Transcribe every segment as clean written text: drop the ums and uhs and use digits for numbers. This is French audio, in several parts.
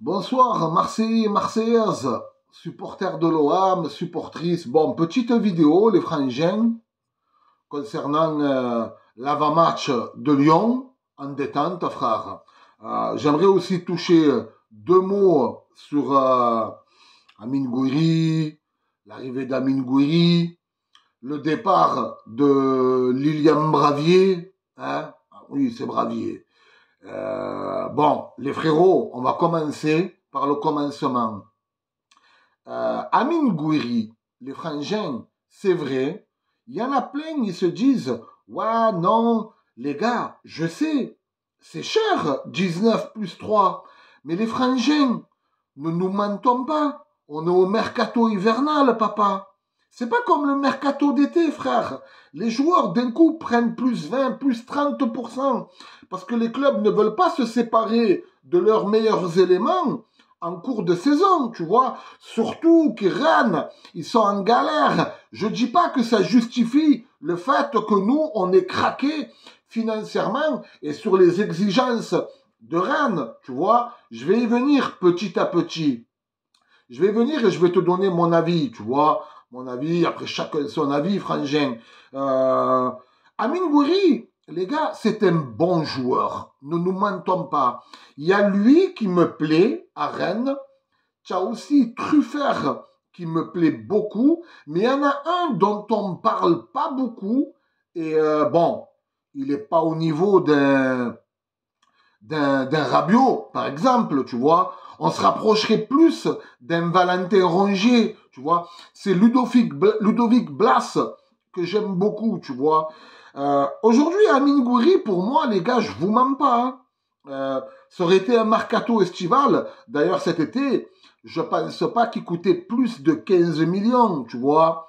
Bonsoir, Marseillais, Marseillaises, supporters de l'OM, supportrices. Bon, petite vidéo, les frangins, concernant l'avant-match de Lyon, en détente, frère. J'aimerais aussi toucher deux mots sur Amine Gouiri, l'arrivée d'Amine Gouiri, le départ de Lilian Bravier. Hein? Oui, c'est Bravier. Bon, les frérots, on va commencer par le commencement. Amine Gouiri, les frangins, c'est vrai, il y en a plein, ils se disent, ouais, non, les gars, je sais, c'est cher, 19 plus 3, mais les frangins, ne nous mentons pas, on est au mercato hivernal, papa. C'est pas comme le mercato d'été, frère. Les joueurs, d'un coup, prennent plus 20, plus 30%, parce que les clubs ne veulent pas se séparer de leurs meilleurs éléments en cours de saison, tu vois. Surtout que Rennes, ils sont en galère. Je dis pas que ça justifie le fait que nous, on est craqué financièrement et sur les exigences de Rennes, tu vois. Je vais y venir petit à petit. Je vais venir et je vais te donner mon avis, tu vois. Mon avis, après chacun son avis, frangin. Amine Gouiri, les gars, c'est un bon joueur. Ne nous mentons pas. Il y a lui qui me plaît à Rennes. Tu as aussi Truffert qui me plaît beaucoup. Mais il y en a un dont on ne parle pas beaucoup. Et bon, il n'est pas au niveau d'un Rabiot, par exemple, tu vois. On se rapprocherait plus d'un Valentin Rongier, tu vois. C'est Ludovic Blas que j'aime beaucoup, tu vois. Aujourd'hui, Amine Gouiri, pour moi, les gars, je vous mens pas. Hein. Ça aurait été un mercato estival. D'ailleurs, cet été, je pense pas qu'il coûtait plus de 15 millions, tu vois.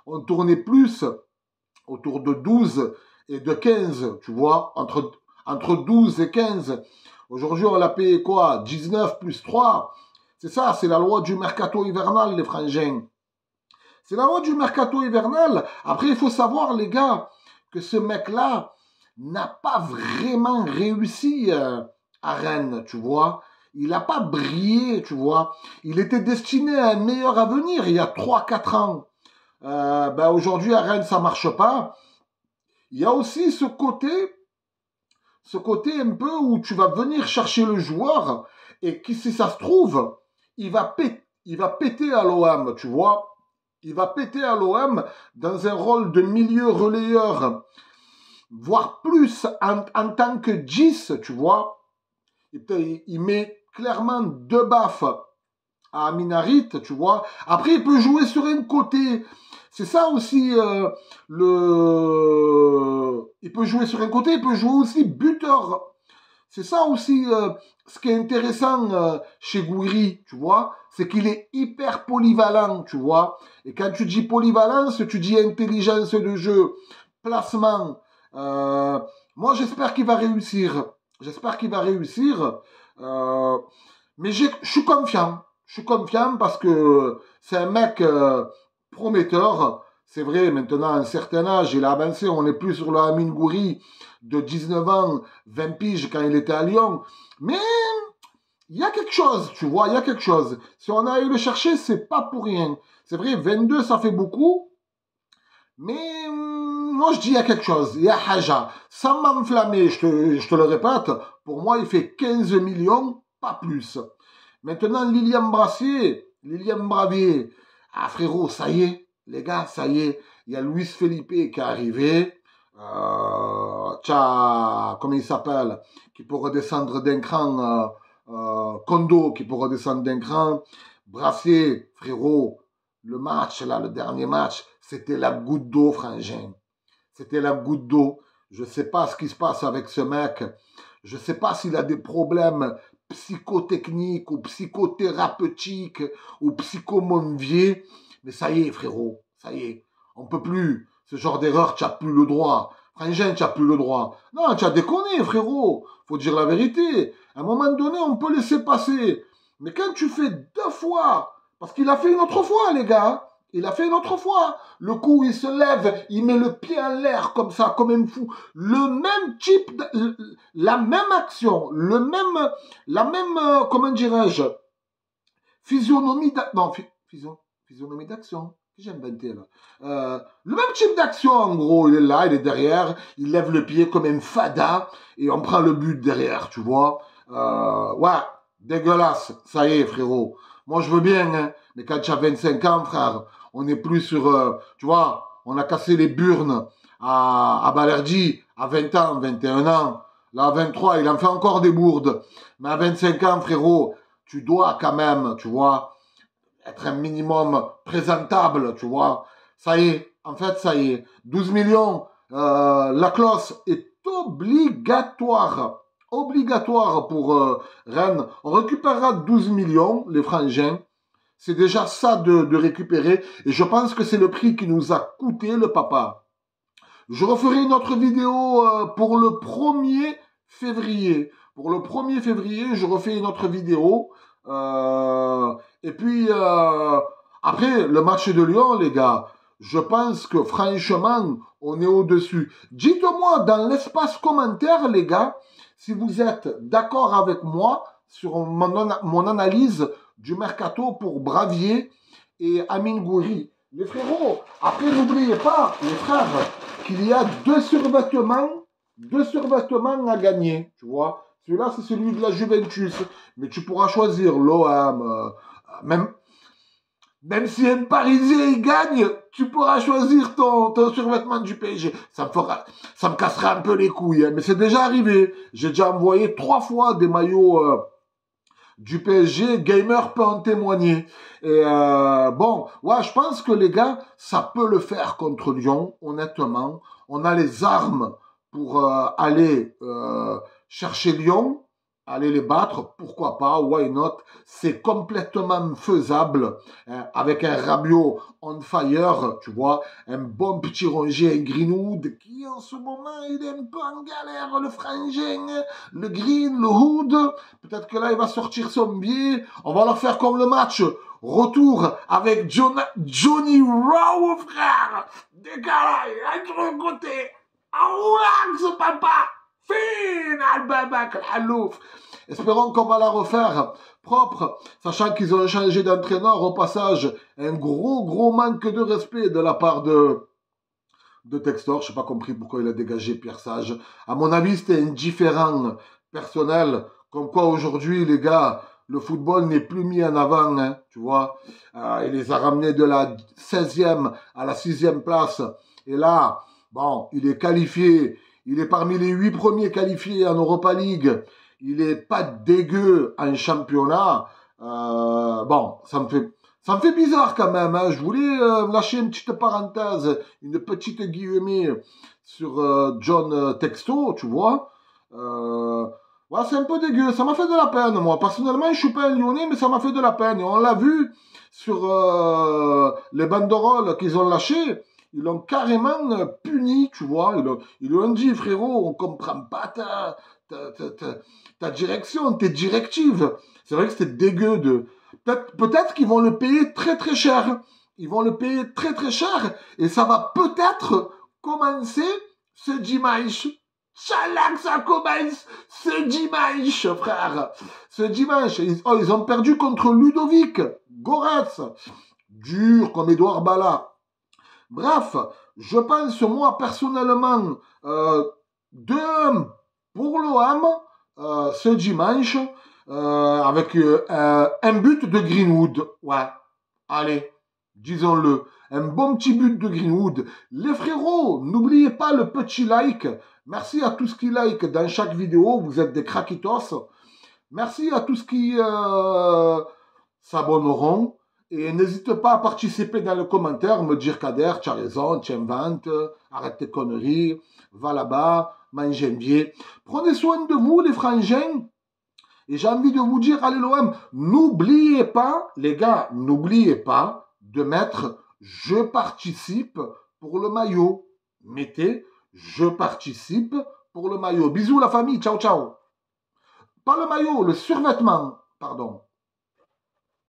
On tournait plus autour de 12 et de 15, tu vois, entre 12 et 15. Aujourd'hui, on l'a payé quoi? 19 plus 3. C'est ça, c'est la loi du mercato hivernal, les frangins. C'est la loi du mercato hivernal. Après, il faut savoir, les gars, que ce mec-là n'a pas vraiment réussi à Rennes, tu vois. Il n'a pas brillé, tu vois. Il était destiné à un meilleur avenir il y a 3-4 ans. Aujourd'hui, à Rennes, ça marche pas. Il y a aussi ce côté un peu où tu vas venir chercher le joueur et qui, si ça se trouve, il va péter à l'OM, tu vois. Il va péter à l'OM dans un rôle de milieu relayeur, voire plus en tant que 10, tu vois. Il met clairement deux baffes à Aminarit, tu vois. Après, il peut jouer sur un côté. C'est ça aussi, il peut jouer sur un côté, il peut jouer aussi buteur. C'est ça aussi ce qui est intéressant chez Gouiri, tu vois. C'est qu'il est hyper polyvalent, tu vois. Et quand tu dis polyvalence, tu dis intelligence de jeu, placement. Moi, j'espère qu'il va réussir. J'espère qu'il va réussir. Mais je suis confiant. Je suis confiant parce que c'est un mec prometteur. C'est vrai, maintenant, à un certain âge, il a avancé. On n'est plus sur le Amine Gouiri de 19 ans, 20 piges quand il était à Lyon. Mais il y a quelque chose, tu vois, il y a quelque chose. Si on a allé le chercher, c'est pas pour rien. C'est vrai, 22, ça fait beaucoup. Mais moi, je dis il y a quelque chose. Il y a Haja. Sans m'enflammer, je te le répète, pour moi, il fait 15 millions, pas plus. Maintenant, Lilian Bravier. Ah, frérot, ça y est, les gars, ça y est. Il y a Luis Felipe qui est arrivé. Comment il s'appelle? Qui peut redescendre d'un cran. Kondo qui peut redescendre d'un cran. Brassier, frérot. Le match, là, le dernier match, c'était la goutte d'eau, frangin. C'était la goutte d'eau. Je ne sais pas ce qui se passe avec ce mec. Je ne sais pas s'il a des problèmes psychotechniques ou psychothérapeutiques ou psychomonviers. Mais ça y est, frérot. Ça y est. On ne peut plus. Ce genre d'erreur, tu n'as plus le droit. Frangin, tu n'as plus le droit. Non, tu as déconné, frérot. Faut dire la vérité. À un moment donné, on peut laisser passer. Mais quand tu fais 2 fois, parce qu'il a fait une autre fois, les gars. Il a fait une autre fois. Le coup, il se lève, il met le pied en l'air comme ça, comme un fou. Le même type, la même action, la même, comment dirais-je, physionomie non, physionomie d'action. Que j'ai inventé là. Le même type d'action, en gros, il est là, il est derrière, il lève le pied comme un fada et on prend le but derrière, tu vois. Ouais, dégueulasse. Ça y est, frérot. Moi, je veux bien, hein, mais quand tu as 25 ans, frère, on n'est plus sur, tu vois, on a cassé les burnes à Balerdi à 20 ans, 21 ans. Là, à 23, il en fait encore des bourdes. Mais à 25 ans, frérot, tu dois quand même, tu vois, être un minimum présentable, tu vois. Ça y est, en fait, ça y est. 12 millions, la clause est obligatoire. Obligatoire pour Rennes. On récupérera 12 millions, les frangins. C'est déjà ça de récupérer. Et je pense que c'est le prix qui nous a coûté le papa. Je referai une autre vidéo pour le 1er février. Pour le 1er février, je refais une autre vidéo. Et puis, après, le match de Lyon, les gars, je pense que franchement, on est au-dessus. Dites-moi dans l'espace commentaire, les gars, si vous êtes d'accord avec moi sur mon analyse du mercato pour Bravier et Amine Gouiri. Les frérots, après, n'oubliez pas, les frères, qu'il y a deux survêtements à gagner, tu vois. Celui-là, c'est celui de la Juventus. Mais tu pourras choisir l'OM. Même si un Parisien il gagne, tu pourras choisir ton survêtement du PSG. Ça me cassera un peu les couilles. Hein. Mais c'est déjà arrivé. J'ai déjà envoyé 3 fois des maillots du PSG. Gamer peut en témoigner. Et bon, ouais, je pense que les gars, ça peut le faire contre Lyon, honnêtement. On a les armes pour aller chercher Lyon, aller les battre, pourquoi pas, why not, c'est complètement faisable, hein, avec un Rabiot on fire, tu vois, un bon petit Rongier, un Greenwood, qui en ce moment, il est un peu en galère, le frangin, le Green, le Hood, peut-être que là, il va sortir son billet, on va leur faire comme le match, retour avec Johnny Rowe, frère, décalage, entre côté, relax, papa, final, babak, alouf. Espérons qu'on va la refaire propre, sachant qu'ils ont changé d'entraîneur au passage. Un gros manque de respect de la part de Textor. Je n'ai pas compris pourquoi il a dégagé Pierre Sage. À mon avis, c'était un différent personnel. Comme quoi aujourd'hui, les gars, le football n'est plus mis en avant, hein, tu vois. Il les a ramenés de la 16e à la 6e place. Et là, bon, il est qualifié. Il est parmi les 8 premiers qualifiés en Europa League. Il est pas dégueu en championnat. Bon, ça me fait bizarre quand même. Hein. Je voulais lâcher une petite parenthèse, une petite guillemets sur John Textor, tu vois. Ouais, c'est un peu dégueu. Ça m'a fait de la peine, moi. Personnellement, je suis pas un Lyonnais, mais ça m'a fait de la peine. Et on l'a vu sur les banderoles qu'ils ont lâchées. Ils l'ont carrément puni, tu vois. Ils lui ont dit, frérot, on comprend pas ta direction, tes directives. C'est vrai que c'était dégueu de... Peut-être qu'ils vont le payer très cher. Ils vont le payer très cher. Et ça va peut-être commencer ce dimanche. Inch'Allah que ça commence ce dimanche, frère. Ce dimanche. Ils ont perdu contre Ludovic Goretz. Dur comme Edouard Bala. Bref, je pense, moi, personnellement, 2-1 pour l'OM ce dimanche, avec un but de Greenwood. Ouais, allez, disons-le. Un bon petit but de Greenwood. Les frérots, n'oubliez pas le petit like. Merci à tous qui like dans chaque vidéo. Vous êtes des craquitos. Merci à tous qui s'abonneront. Et n'hésite pas à participer dans les commentaires, me dire Kader, tu as raison, tu inventes, arrête tes conneries, va là-bas, mange un biais. Prenez soin de vous, les frangins. Et j'ai envie de vous dire, allez l'OM, n'oubliez pas, les gars, n'oubliez pas de mettre « Je participe pour le maillot ». Mettez « Je participe pour le maillot ». Bisous la famille, ciao ciao. Pas le maillot, le survêtement, pardon.